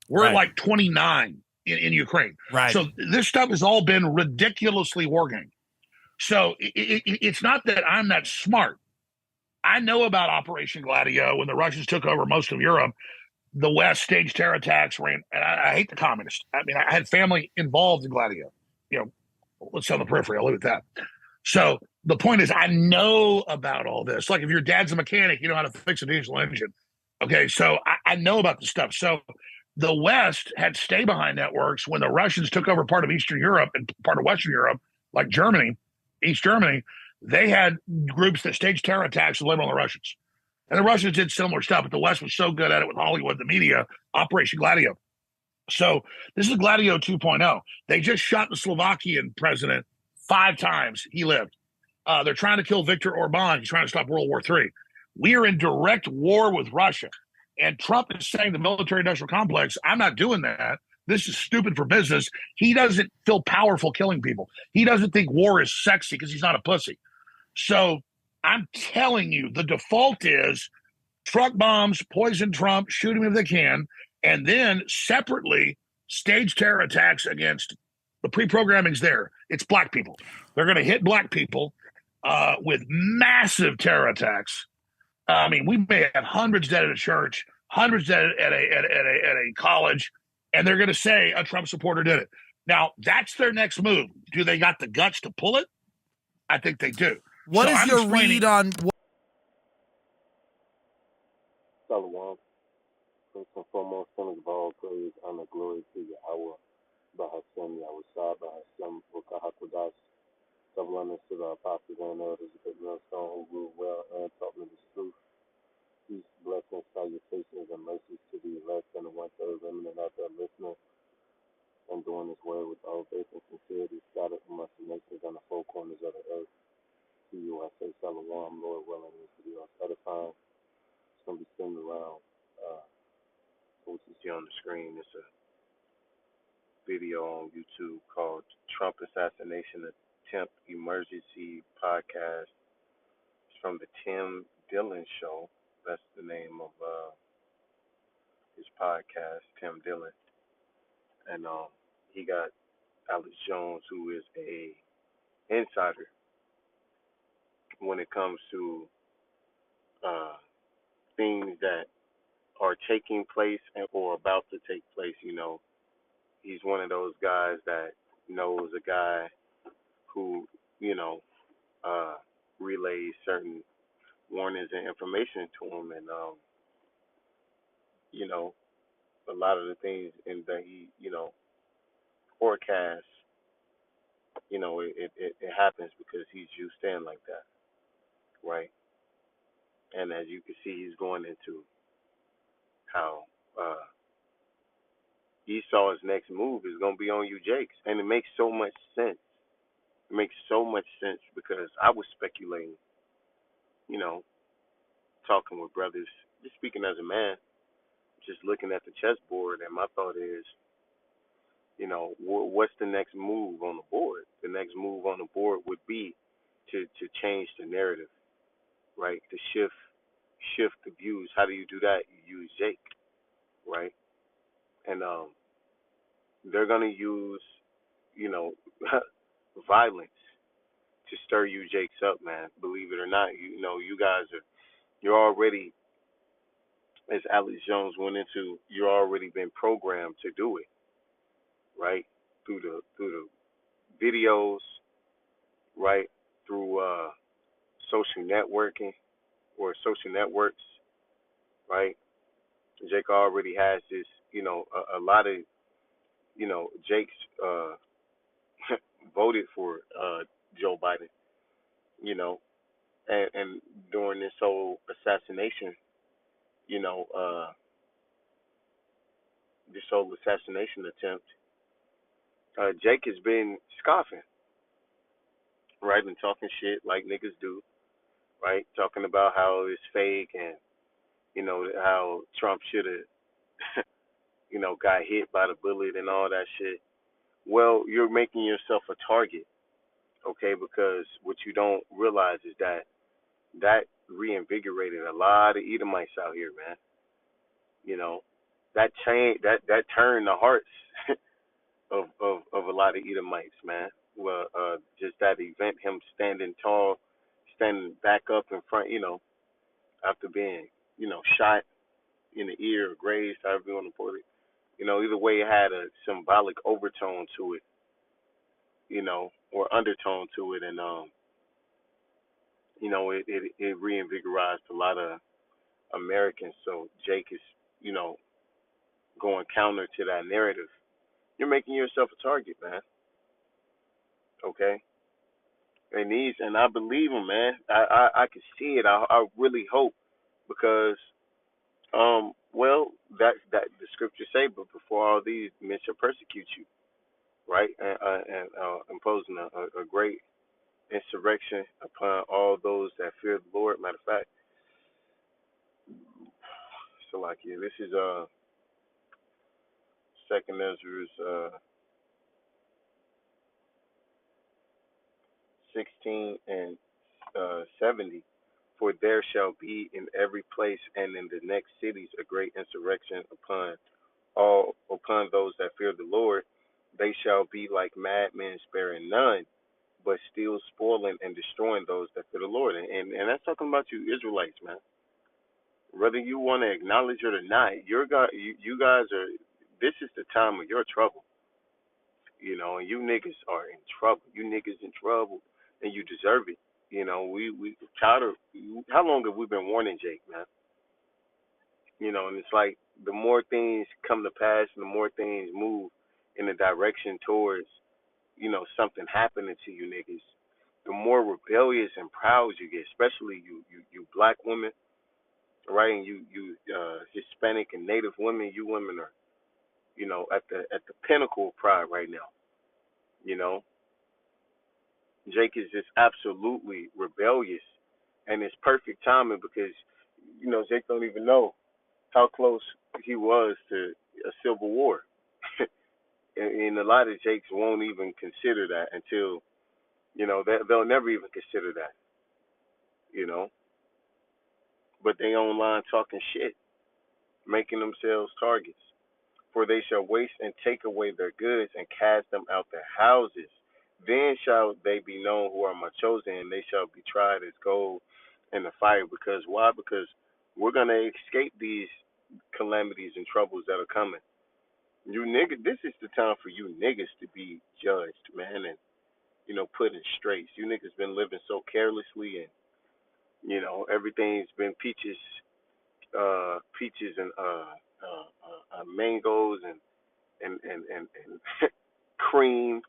We're at Right. like 29 in Ukraine. Right. So this stuff has all been ridiculously working. So it's not that I'm that smart. I know about Operation Gladio when the Russians took over most of Europe. The West staged terror attacks, ran, and I hate the communists. I mean, I had family involved in Gladio. You know, let's say on the periphery. I'll leave it at that. So the point is, I know about all this. Like if your dad's a mechanic, you know how to fix a diesel engine. Okay, so I know about the stuff. So the West had stay behind networks when the Russians took over part of Eastern Europe and part of Western Europe, like Germany, East Germany. They had groups that staged terror attacks and blamed on the Russians. And the Russians did similar stuff, but the West was so good at it with Hollywood, the media, Operation Gladio. So this is Gladio 2.0. They just shot the Slovakian president 5 times. He lived. They're trying to kill Viktor Orban. He's trying to stop World War III. We are in direct war with Russia. And Trump is saying the military industrial complex, I'm not doing that. This is stupid for business. He doesn't feel powerful killing people. He doesn't think war is sexy because he's not a pussy. So I'm telling you, the default is truck bombs, poison Trump, shoot him if they can, and then separately stage terror attacks against the pre-programming's there. It's black people. They're going to hit black people with massive terror attacks. I mean, we may have hundreds dead at a church, hundreds dead at a college, and they're going to say a Trump supporter did it. Now, that's their next move. Do they got the guts to pull it? I think they do. What So is I'm your read explaining. on Shalom. First and foremost, son of all praise, honor, glory to Yahweh, Bahashem, Yahweh Bahashem, Rukahakudas, Sovlanus to the apostles and elders of the millstone who rule well and taught me the truth. Peace, blessings, salutations, and mercies to the elect and the one-third remnant out there listening and doing this word with all faith and sincerity, scattered amongst the nations on the four corners of the earth. To you I say Shalom, Lord willing, this video is edifying. It's going to be sitting around. What you see on the screen is a video on YouTube called Trump Assassination Attempt Emergency Podcast. It's from the Tim Dillon Show. That's the name of his podcast, Tim Dillon. And he got Alex Jones, who is a insider when it comes to things that are taking place or about to take place. You know, he's one of those guys that knows a guy who, you know, relays certain warnings and information to him, and you know, a lot of the things in that he, you know, forecasts, you know, it happens because he's used in like that, right? And as you can see, he's going into how Esau's next move is going to be on you, Jakes, and it makes so much sense. It makes so much sense because I was speculating, you know, talking with brothers, just speaking as a man, just looking at the chessboard, and my thought is, you know, what's the next move on the board? The next move on the board would be to change the narrative, right? To shift the views. How do you do that? You use Jake, right? And they're gonna use, you know, violence to stir you Jakes up, man. Believe it or not, you know, you guys you're already, as Alex Jones went into, you're already been programmed to do it, right? Through the videos, right? Through social networking or social networks, right? Jake already has this, you know, a lot of, you know, Jake's voted for Joe Biden, you know, and during this whole assassination, you know, this whole assassination attempt, Jake has been scoffing, right, and talking shit like niggas do, right, talking about how it's fake and, you know, how Trump should have, you know, got hit by the bullet and all that shit. Well, you're making yourself a target, okay? Because what you don't realize is that reinvigorated a lot of Edomites out here, man. You know, that change that turned the hearts of a lot of Edomites, man. Well, just that event, him standing tall, standing back up in front, after being, shot in the ear or grazed, however you want to put it. Either way, it had a symbolic overtone to it, or undertone to it, and it reinvigorized a lot of Americans. So Jake is, you know, going counter to that narrative. You're making yourself a target, man. Okay, and I believe him, man. I can see it. I really hope because well, that the scriptures say, but before all these men shall persecute you, right, and imposing a great insurrection upon all those that fear the Lord. Matter of fact, so like yeah, this is Second Ezra's 16 and 70. For there shall be in every place and in the next cities a great insurrection upon those that fear the Lord. They shall be like madmen, sparing none, but still spoiling and destroying those that fear the Lord. And that's talking about you Israelites, man. Whether you want to acknowledge it or not, you guys are. This is the time of your trouble, and you niggas are in trouble. You niggas in trouble, and you deserve it. We try to. How long have we been warning Jake, man? And it's like the more things come to pass, and the more things move in the direction towards, something happening to you niggas, the more rebellious and proud you get, especially you black women, right? And you Hispanic and Native women, you women are, at the pinnacle of pride right now. You know, Jake is just absolutely rebellious, and it's perfect timing because, Jake don't even know how close he was to a civil war. And a lot of Jakes won't even consider that until, they'll never even consider that, you know. But they online talking shit, making themselves targets. For they shall waste and take away their goods and cast them out their houses. Then shall they be known who are my chosen, and they shall be tried as gold in the fire. Because why? Because we're gonna escape these calamities and troubles that are coming. You niggas, this is the time for you niggas to be judged, man, and put in straight. You niggas been living so carelessly, and everything's been peaches and mangoes and cream.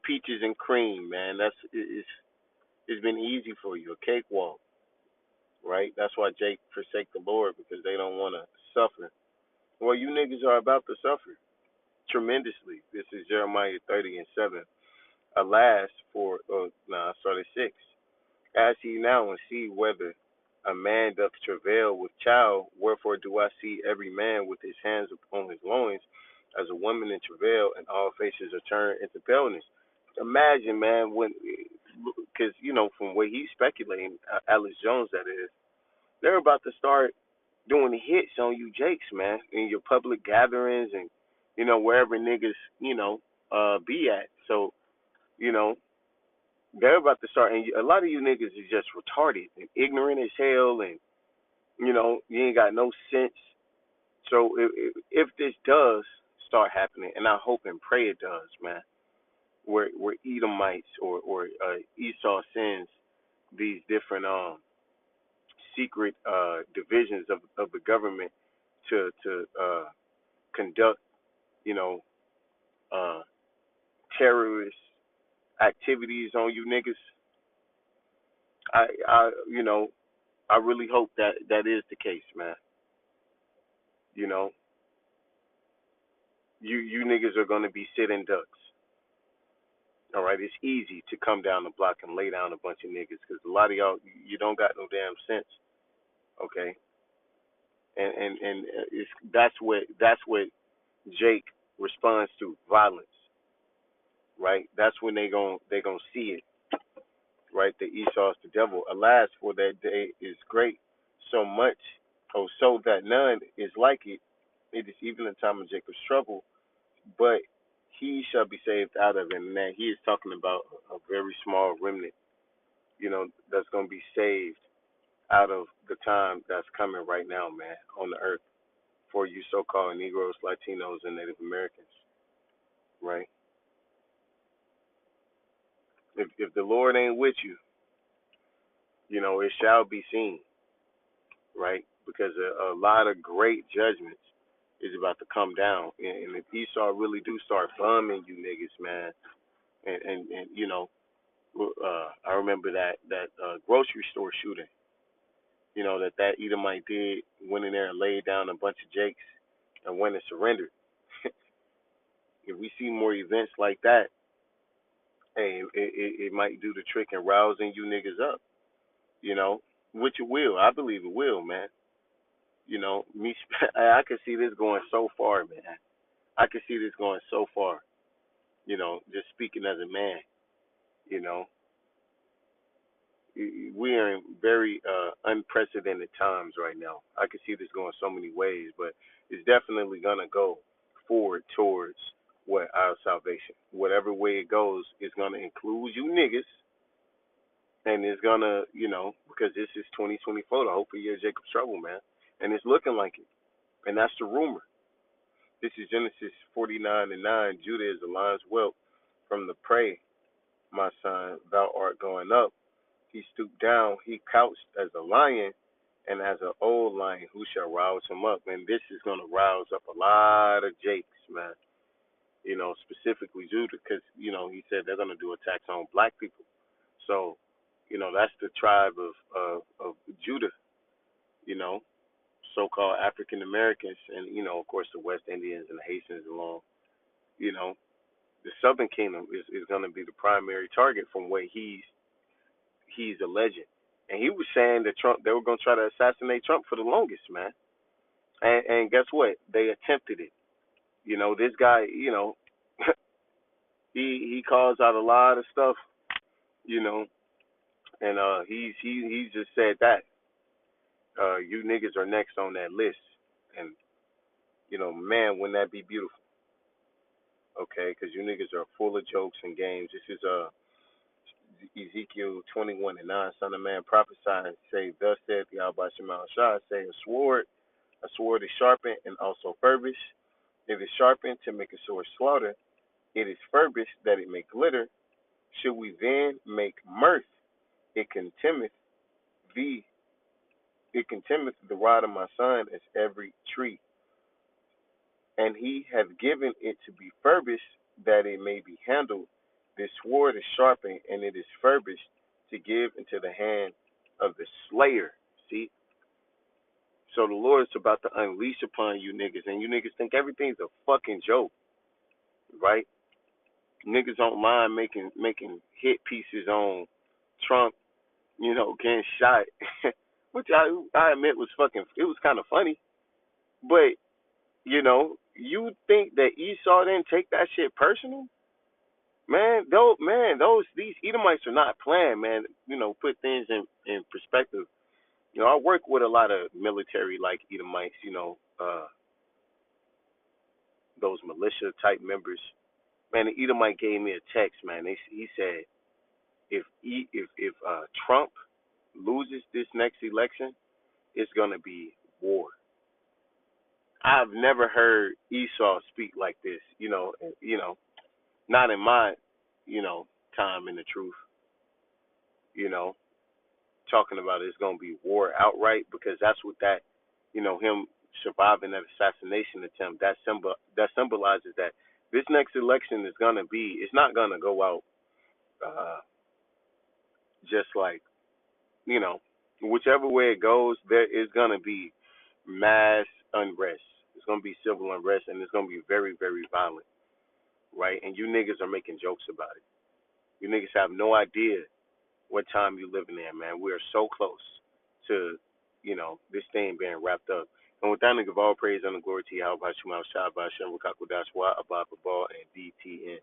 Peaches and cream, man. It's been easy for you, a cakewalk, right? That's why Jake forsake the Lord because they don't want to suffer. Well, you niggas are about to suffer tremendously. This is Jeremiah 30 and 7. Alas, I started 6. Ask ye now and see whether a man doth travail with child. Wherefore do I see every man with his hands upon his loins, as a woman in travail, and all faces are turned into paleness. Imagine, man, because from what he's speculating, Alex Jones, that is, they're about to start doing hits on you, Jakes, man, in your public gatherings and wherever niggas be at. So you know they're about to start, and a lot of you niggas is just retarded and ignorant as hell, and you ain't got no sense. So if this does start happening, and I hope and pray it does, man, where Edomites or Esau sends these different secret divisions of the government to conduct uh, terrorist activities on you niggas. I really hope that is the case, man. You know, you niggas are gonna be sitting ducks. All right, it's easy to come down the block and lay down a bunch of niggas because a lot of y'all you don't got no damn sense. Okay, and that's what Jake responds to, violence. Right, that's when they gonna see it. Right, the Esau's the devil. Alas, for that day is great, so much Oh, so that none is like it. It is even in time of Jacob's trouble, but he shall be saved out of it. And that he is talking about a very small remnant, that's going to be saved out of the time that's coming right now, man, on the earth for you so-called Negroes, Latinos, and Native Americans, right? If the Lord ain't with you, it shall be seen, right? Because a lot of great judgments is about to come down, and if Esau really do start bumming you niggas, man, and I remember that grocery store shooting, that Edomite did, went in there and laid down a bunch of jakes and went and surrendered. If we see more events like that, hey, it might do the trick in rousing you niggas up, you know, which it will. I believe it will, man. Me, I can see this going so far, man. I can see this going so far, just speaking as a man, you know. We are in very unprecedented times right now. I can see this going so many ways, but it's definitely going to go forward towards our salvation. Whatever way it goes, it's going to include you niggas, and it's going to, because this is 2024, the hope of year Jacob's trouble, man. And it's looking like it. And that's the rumor. This is Genesis 49:9. Judah is the lion's whelp from the prey, my son, thou art going up. He stooped down, he couched as a lion, and as an old lion, who shall rouse him up? And this is going to rouse up a lot of Jakes, man. Specifically Judah, because, he said they're going to do attacks on black people. So, that's the tribe of Judah, so-called African Americans, and, of course, the West Indians and the Haitians along. The Southern Kingdom is going to be the primary target from where he's alleged. And he was saying that they were going to try to assassinate Trump for the longest, man. And guess what? They attempted it. This guy, he calls out a lot of stuff, and he's just said that you niggas are next on that list, and man, wouldn't that be beautiful? Okay, because you niggas are full of jokes and games. This is Ezekiel 21:9. Son of man, prophesy and say, thus saith Yahweh Shema Shah, say, a sword is sharpened and also furbished. It is sharpened to make a sword slaughter. It is furbished that it may glitter. Should we then make mirth? It contemneth thee. It contemneth the rod of my son as every tree. And he hath given it to be furbished that it may be handled. This sword is sharpened and it is furbished to give into the hand of the slayer. See? So the Lord is about to unleash upon you niggas, and you niggas think everything's a fucking joke, right? Niggas don't mind making hit pieces on Trump, getting shot, which I admit was it was kind of funny. But, you think that Esau didn't take that shit personal? These Edomites are not playing, man. Put things in perspective. I work with a lot of military like Edomites, those militia type members. Man, the Edomite gave me a text, man. He said, if Trump loses this next election, it's gonna be war. I've never heard Esau speak like this, not in my, time in the truth, talking about it's gonna be war outright, because that's what that, him surviving that assassination attempt, that symbolizes that this next election is gonna be, it's not gonna go out just like, whichever way it goes, there is gonna be mass unrest. It's gonna be civil unrest, and it's gonna be very, very violent, right? And you niggas are making jokes about it. You niggas have no idea what time you living in, man. We are so close to, this thing being wrapped up. And with that, I give all praise and glory to Yahweh Shema Shah, Bashem, Rakaku Dashwa, Abba Ball, and DTN.